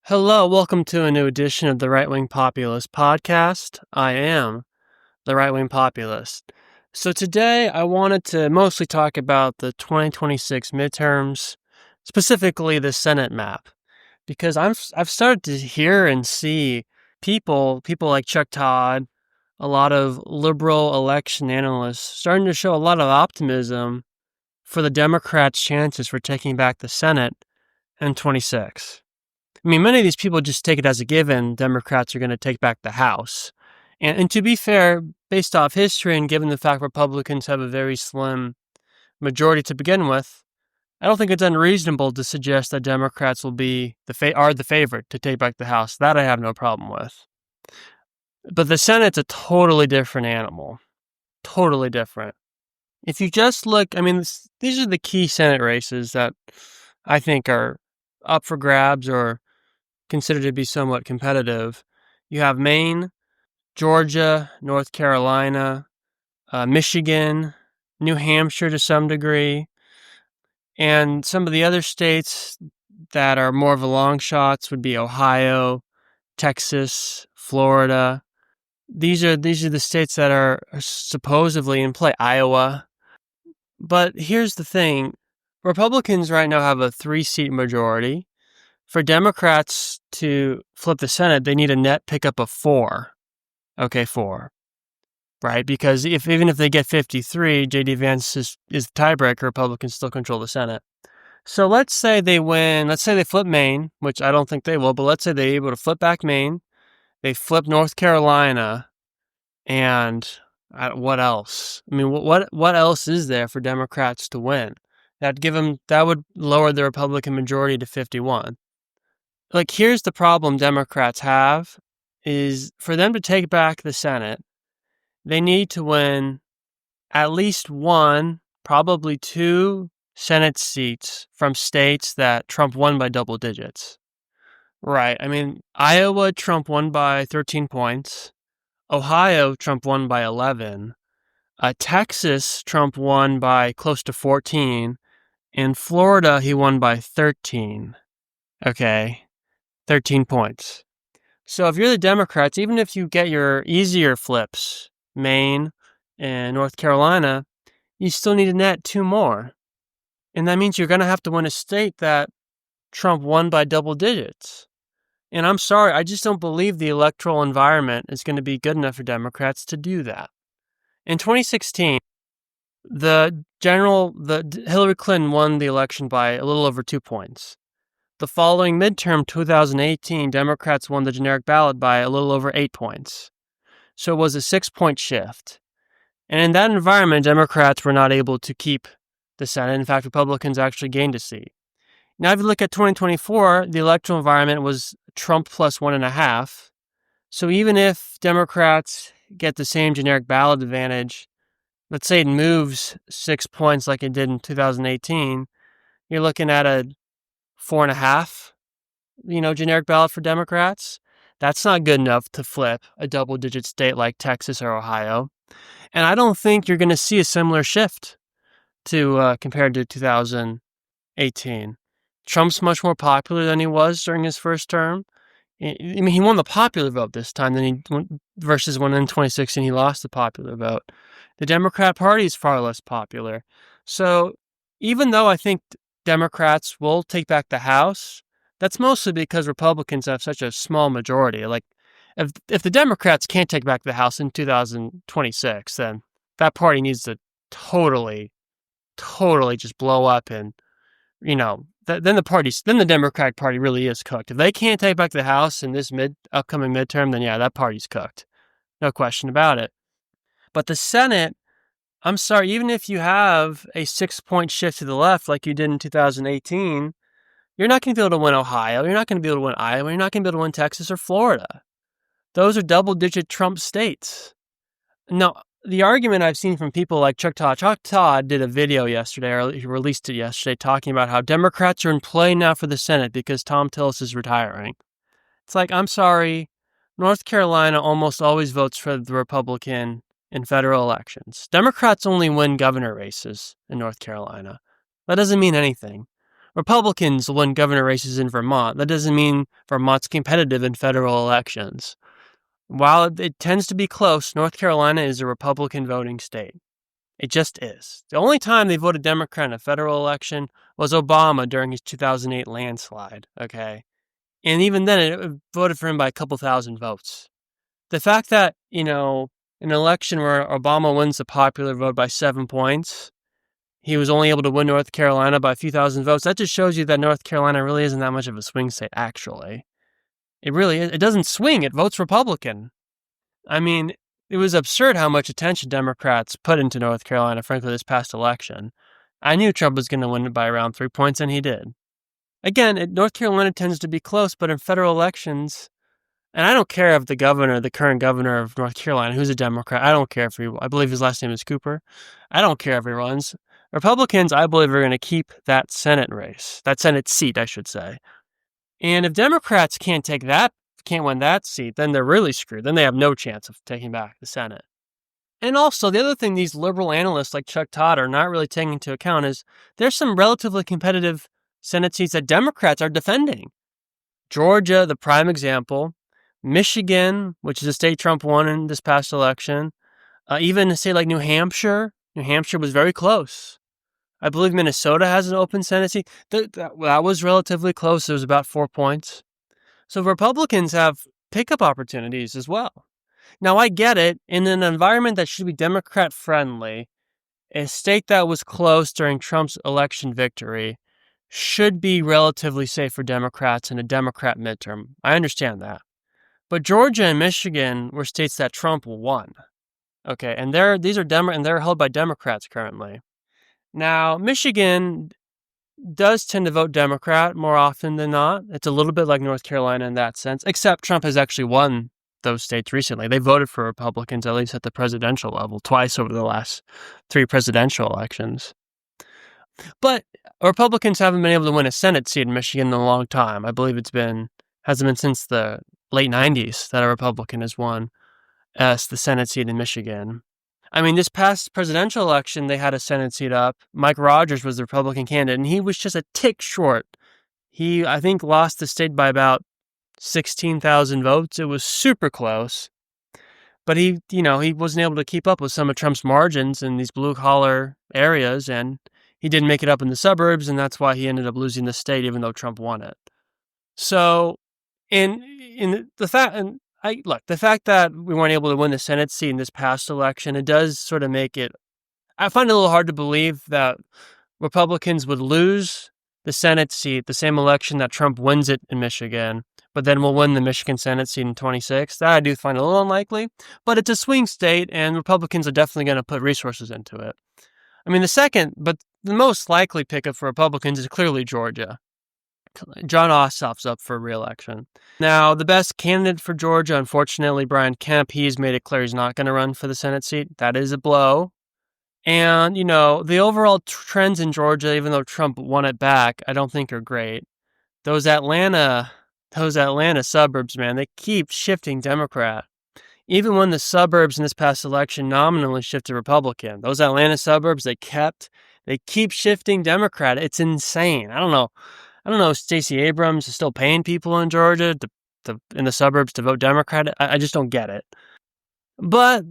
Hello, welcome to a new edition of the Right Wing Populist podcast. I am the Right Wing Populist. So today I wanted to mostly talk about the 2026 midterms, specifically the Senate map, because I've started to hear and see people like Chuck Todd, a lot of liberal election analysts starting to show a lot of optimism for the Democrats' chances for taking back the Senate in 26. I mean, many of these people just take it as a given Democrats are going to take back the House. And to be fair, based off history and given the fact Republicans have a very slim majority to begin with, I don't think it's unreasonable to suggest that Democrats will be are the favorite to take back the House. That I have no problem with. But the Senate's a totally different animal. Totally different. If you just look, I mean, these are the key Senate races that I think are up for grabs or considered to be somewhat competitive. You have Maine, Georgia, North Carolina, Michigan, New Hampshire to some degree, and some of the other states that are more of a long shots would be Ohio, Texas, Florida. These are the states that are supposedly in play. Iowa. But here's the thing. Republicans right now have a 3-seat majority. For Democrats to flip the Senate, they need a net pickup of 4. Okay, 4. Right? Because even if they get 53, J.D. Vance is the tiebreaker, Republicans still control the Senate. So let's say they win, let's say they flip Maine, which I don't think they will, but let's say they're able to flip back Maine, they flip North Carolina, and what else? I mean, what else is there for Democrats to win? That would lower the Republican majority to 51. Like, here's the problem Democrats have, is for them to take back the Senate, they need to win at least 1, probably 2 Senate seats from states that Trump won by double digits. Right. I mean, Iowa, Trump won by 13 points. Ohio, Trump won by 11. Texas, Trump won by close to 14. And Florida, he won by 13. Okay. 13 points. So if you're the Democrats, even if you get your easier flips, Maine and North Carolina, you still need a net 2 more. And that means you're going to have to win a state that Trump won by double digits. And I'm sorry, I just don't believe the electoral environment is going to be good enough for Democrats to do that. In 2016, Hillary Clinton won the election by a little over 2 points. The following midterm, 2018, Democrats won the generic ballot by a little over 8 points. So it was a 6-point shift. And in that environment, Democrats were not able to keep the Senate. In fact, Republicans actually gained a seat. Now, if you look at 2024, the electoral environment was Trump plus 1.5. So even if Democrats get the same generic ballot advantage, let's say it moves 6 points like it did in 2018, you're looking at a 4.5, generic ballot for Democrats. That's not good enough to flip a double-digit state like Texas or Ohio. And I don't think you're going to see a similar shift compared to 2018. Trump's much more popular than he was during his first term. I mean, he won the popular vote this time versus when in 2016 he lost the popular vote. The Democrat Party is far less popular. So even though I think Democrats will take back the House, that's mostly because Republicans have such a small majority. Like, if the Democrats can't take back the House in 2026, then that party needs to totally just blow up, and then the Democratic Party really is cooked. If they can't take back the House in this upcoming midterm, then yeah, that party's cooked, no question about it. But the Senate, I'm sorry, even if you have a 6-point shift to the left like you did in 2018, you're not going to be able to win Ohio. You're not going to be able to win Iowa. You're not going to be able to win Texas or Florida. Those are double-digit Trump states. Now, the argument I've seen from people like Chuck Todd did a video yesterday, or he released it yesterday, talking about how Democrats are in play now for the Senate because Tom Tillis is retiring. It's like, I'm sorry, North Carolina almost always votes for the Republican in federal elections. Democrats only win governor races in North Carolina. That doesn't mean anything. Republicans win governor races in Vermont. That doesn't mean Vermont's competitive in federal elections. While it tends to be close, North Carolina is a Republican voting state. It just is. The only time they voted Democrat in a federal election was Obama during his 2008 landslide, okay? And even then, it voted for him by a couple thousand votes. The fact that, an election where Obama wins the popular vote by 7 points, he was only able to win North Carolina by a few thousand votes, that just shows you that North Carolina really isn't that much of a swing state, actually. It really is. It doesn't swing. It votes Republican. I mean, it was absurd how much attention Democrats put into North Carolina, frankly, this past election. I knew Trump was going to win it by around 3 points, and he did. Again, North Carolina tends to be close, but in federal elections, and I don't care if the current governor of North Carolina, who's a Democrat, I don't care if I believe his last name is Cooper. I don't care if he runs. Republicans, I believe, are going to keep that Senate seat, I should say. And if Democrats can't win that seat, then they're really screwed. Then they have no chance of taking back the Senate. And also, the other thing these liberal analysts like Chuck Todd are not really taking into account is there's some relatively competitive Senate seats that Democrats are defending. Georgia, the prime example. Michigan, which is a state Trump won in this past election. Even a state like New Hampshire. New Hampshire was very close. I believe Minnesota has an open Senate seat. That was relatively close. It was about 4 points. So Republicans have pickup opportunities as well. Now, I get it. In an environment that should be Democrat-friendly, a state that was close during Trump's election victory should be relatively safe for Democrats in a Democrat midterm. I understand that. But Georgia and Michigan were states that Trump won. Okay, and they're held by Democrats currently. Now, Michigan does tend to vote Democrat more often than not. It's a little bit like North Carolina in that sense, except Trump has actually won those states recently. They voted for Republicans, at least at the presidential level, twice over the last 3 presidential elections. But Republicans haven't been able to win a Senate seat in Michigan in a long time. I believe hasn't been since the late 90s that a Republican has won as the Senate seat in Michigan. I mean, this past presidential election, they had a Senate seat up. Mike Rogers was the Republican candidate, and he was just a tick short. He, I think, lost the state by about 16,000 votes. It was super close. But he wasn't able to keep up with some of Trump's margins in these blue-collar areas, and he didn't make it up in the suburbs, and that's why he ended up losing the state, even though Trump won it. So, the fact that we weren't able to win the Senate seat in this past election, it does sort of make it, I find it a little hard to believe that Republicans would lose the Senate seat, the same election that Trump wins it in Michigan, but then will win the Michigan Senate seat in 2026. That I do find a little unlikely, but it's a swing state, and Republicans are definitely going to put resources into it. I mean, the most likely pickup for Republicans is clearly Georgia. John Ossoff's up for re-election. Now, the best candidate for Georgia, unfortunately, Brian Kemp, he's made it clear he's not going to run for the Senate seat. That is a blow. And, the overall trends in Georgia, even though Trump won it back, I don't think are great. Those Atlanta suburbs, man, they keep shifting Democrat. Even when the suburbs in this past election nominally shifted Republican, those Atlanta suburbs, they keep shifting Democrat. It's insane. I don't know if Stacey Abrams is still paying people in Georgia in the suburbs to vote Democrat. I just don't get it. But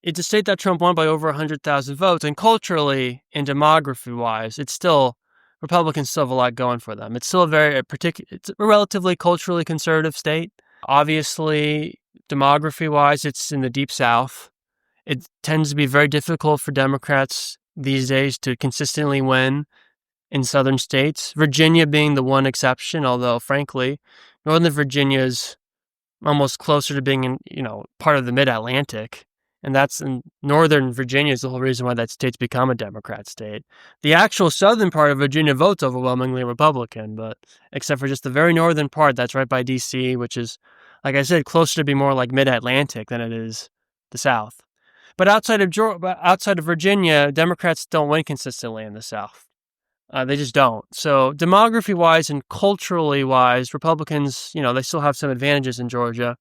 it's a state that Trump won by over 100,000 votes, and culturally and demography-wise, Republicans still have a lot going for them. It's still it's a relatively culturally conservative state. Obviously, demography-wise, it's in the Deep South. It tends to be very difficult for Democrats these days to consistently win in southern states, Virginia being the one exception, although, frankly, Northern Virginia is almost closer to being part of the Mid-Atlantic, and Northern Virginia is the whole reason why that state's become a Democrat state. The actual southern part of Virginia votes overwhelmingly Republican, but except for just the very northern part that's right by D.C., which is, like I said, closer to be more like Mid-Atlantic than it is the South. But outside of Virginia, Democrats don't win consistently in the South. They just don't. So demography-wise and culturally-wise, Republicans, they still have some advantages in Georgia.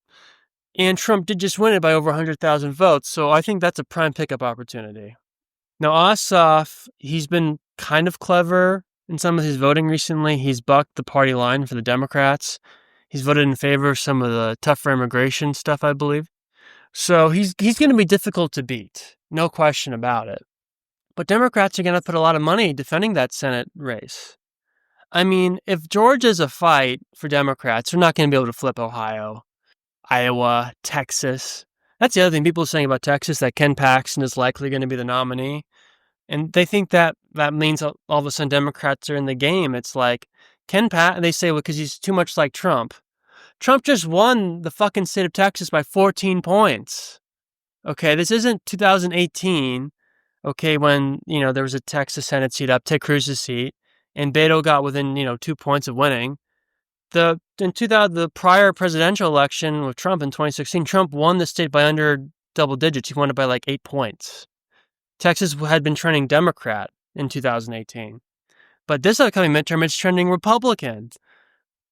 And Trump did just win it by over 100,000 votes, so I think that's a prime pickup opportunity. Now, Ossoff, he's been kind of clever in some of his voting recently. He's bucked the party line for the Democrats. He's voted in favor of some of the tougher immigration stuff, I believe. So he's going to be difficult to beat, no question about it. But Democrats are going to put a lot of money defending that Senate race. I mean, if Georgia's a fight for Democrats, they're not going to be able to flip Ohio, Iowa, Texas. That's the other thing people are saying about Texas, that Ken Paxton is likely going to be the nominee. And they think that means all of a sudden Democrats are in the game. It's like, they say, well, because he's too much like Trump. Trump just won the fucking state of Texas by 14 points. Okay, this isn't 2018, okay, when, there was a Texas Senate seat up, Ted Cruz's seat, and Beto got within, 2 points of winning. The prior presidential election with Trump in 2016, Trump won the state by under double digits. He won it by like 8 points. Texas had been trending Democrat in 2018. But this upcoming midterm, it's trending Republican.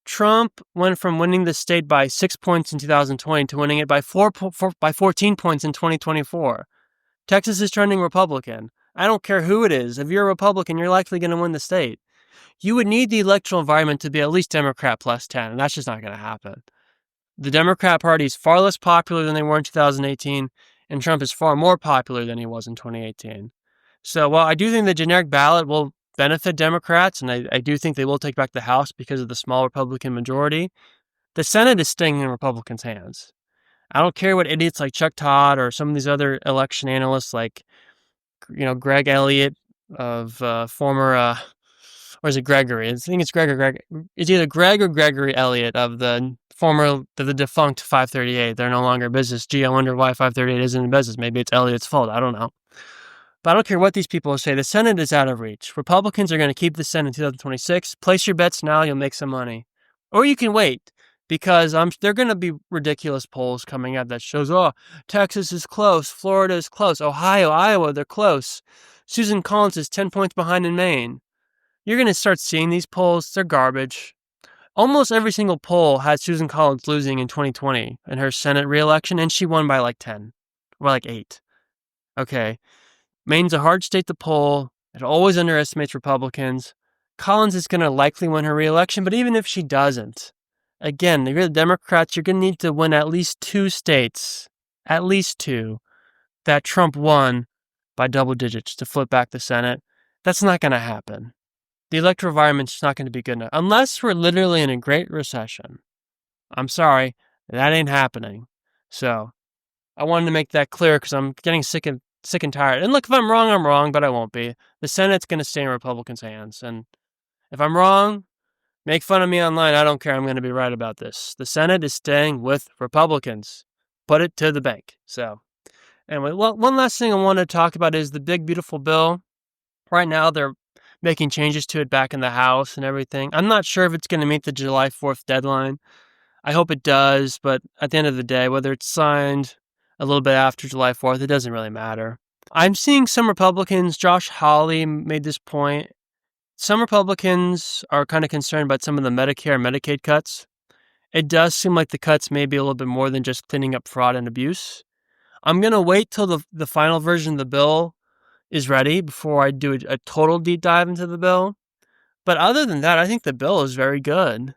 Trump went from winning the state by 6 points in 2020 to winning it by 14 points in 2024. Texas is trending Republican. I don't care who it is. If you're a Republican, you're likely going to win the state. You would need the electoral environment to be at least Democrat plus 10, and that's just not going to happen. The Democrat Party is far less popular than they were in 2018, and Trump is far more popular than he was in 2018. So while I do think the generic ballot will benefit Democrats, and I do think they will take back the House because of the small Republican majority, the Senate is staying in Republicans' hands. I don't care what idiots like Chuck Todd or some of these other election analysts like, Greg Elliott of former, or is it Gregory? I think it's Greg or Greg. It's either Greg or Gregory Elliott of the defunct 538. They're no longer in business. Gee, I wonder why 538 isn't in business. Maybe it's Elliott's fault. I don't know. But I don't care what these people say. The Senate is out of reach. Republicans are going to keep the Senate in 2026. Place your bets now. You'll make some money. Or you can wait, because there are going to be ridiculous polls coming out that shows, Texas is close. Florida is close. Ohio, Iowa, they're close. Susan Collins is 10 points behind in Maine. You're going to start seeing these polls. They're garbage. Almost every single poll had Susan Collins losing in 2020 in her Senate re-election, and she won by like 10 or like 8. Okay. Maine's a hard state to poll. It always underestimates Republicans. Collins is going to likely win her re-election, but even if she doesn't, again, if you're the Democrats, you're going to need to win at least 2 states, at least 2, that Trump won by double digits to flip back the Senate. That's not going to happen. The electoral environment's not going to be good enough. Unless we're literally in a great recession. I'm sorry, that ain't happening. So, I wanted to make that clear because I'm getting sick and tired. And look, if I'm wrong, but I won't be. The Senate's going to stay in Republicans' hands. And if I'm wrong, make fun of me online. I don't care. I'm going to be right about this. The Senate is staying with Republicans. Put it to the bank. So, anyway, one last thing I want to talk about is the big, beautiful bill. Right now, they're making changes to it back in the House and everything. I'm not sure if it's going to meet the July 4th deadline. I hope it does, but at the end of the day, whether it's signed a little bit after July 4th, it doesn't really matter. I'm seeing some Republicans, Josh Hawley made this point, some Republicans are kind of concerned about some of the Medicare and Medicaid cuts. It does seem like the cuts may be a little bit more than just cleaning up fraud and abuse. I'm going to wait till the final version of the bill is ready before I do a total deep dive into the bill. But other than that, I think the bill is very good.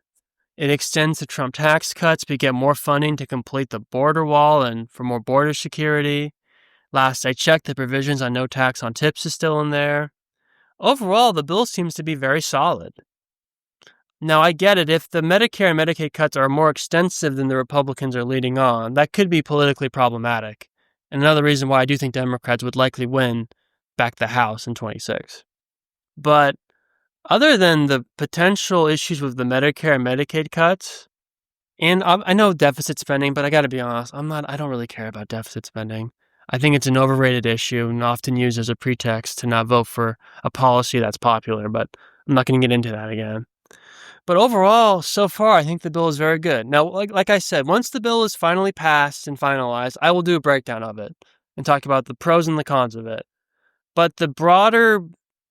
It extends the Trump tax cuts, but you get more funding to complete the border wall and for more border security. Last I checked, the provisions on no tax on tips is still in there. Overall, the bill seems to be very solid. Now, I get it. If the Medicare and Medicaid cuts are more extensive than the Republicans are leading on, that could be politically problematic. And another reason why I do think Democrats would likely win back the House in 26. But other than the potential issues with the Medicare and Medicaid cuts, and I know deficit spending, but I got to be honest, I don't really care about deficit spending. I think it's an overrated issue and often used as a pretext to not vote for a policy that's popular, but I'm not going to get into that again. But overall, so far, I think the bill is very good. Now, like I said, once the bill is finally passed and finalized, I will do a breakdown of it and talk about the pros and the cons of it. But the broader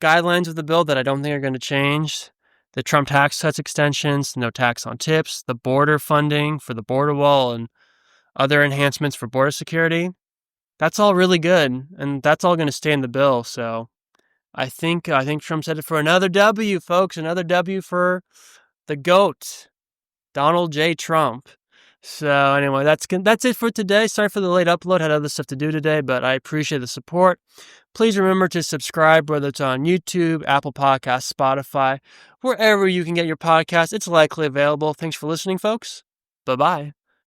guidelines of the bill that I don't think are going to change, the Trump tax cuts extensions, no tax on tips, the border funding for the border wall, and other enhancements for border security, that's all really good, and that's all going to stay in the bill. So I think Trump's headed for another W, folks. Another W for the GOAT, Donald J. Trump. So anyway, that's it for today. Sorry for the late upload. Had other stuff to do today, but I appreciate the support. Please remember to subscribe, whether it's on YouTube, Apple Podcasts, Spotify, wherever you can get your podcasts. It's likely available. Thanks for listening, folks. Bye-bye.